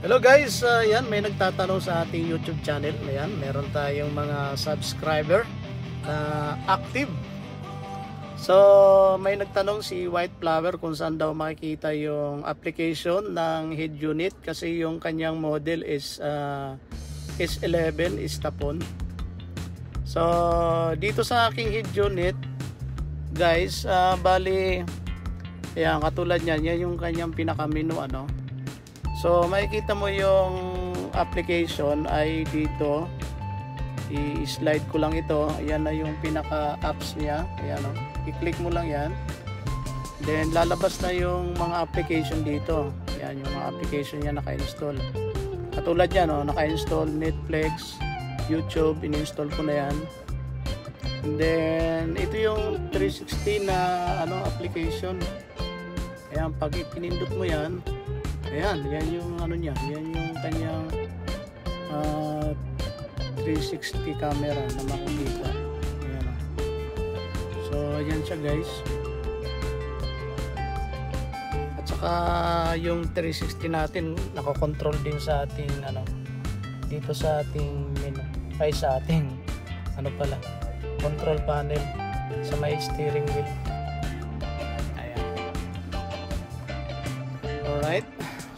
Hello guys, yan may nagtatanong sa ating YouTube channel. Ayan, meron tayong mga subscriber na active. So, may nagtanong si White Flower kung saan daw makikita yung application ng head unit kasi yung kanyang model is S11 is tapon. So, dito sa aking head unit, guys, bali, ayan, katulad niyan, yan yung kanyang pinaka-menu, ano. So makikita mo yung application ay dito. I-slide ko lang ito. Ayan na yung pinaka-apps niya. Ayan, oh. I-click mo lang yan. Then lalabas na yung mga application dito. Ayan yung mga application niya naka-install. Katulad yan, oh, naka-install Netflix, YouTube, in-install ko na yan. And then ito yung 360 na application. Ayan, pag ipinindot mo yan, ayan, yan yung niya, yan yung kanyang 360 camera na makikita. Ayan. So, ayan siya guys. At saka yung 360 natin nakakontrol din sa ating dito sa ating menu, ay sa ating control panel sa may steering wheel. Ayan. Alright.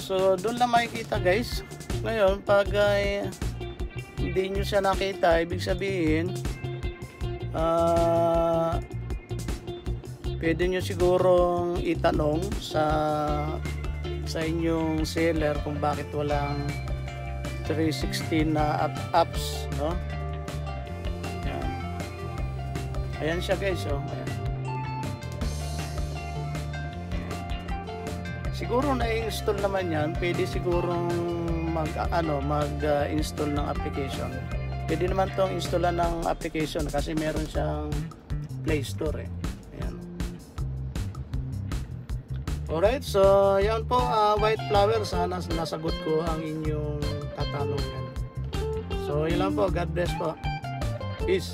So, doon lang makikita guys. Ngayon, pag hindi nyo siya nakita, ibig sabihin, pwede nyo sigurong itanong sa inyong seller kung bakit walang 360 na apps, no? Ayan. Ayan siya guys, oh. Ayan. Siguro na-install naman yan, pwede sigurong mag-install ng application. Pwede naman tong installan ng application kasi meron siyang Play Store eh. Ayan. Alright, so yan po, White Flower, sana nasagot ko ang inyong tatanungan. So yun lang po, God bless po. Peace.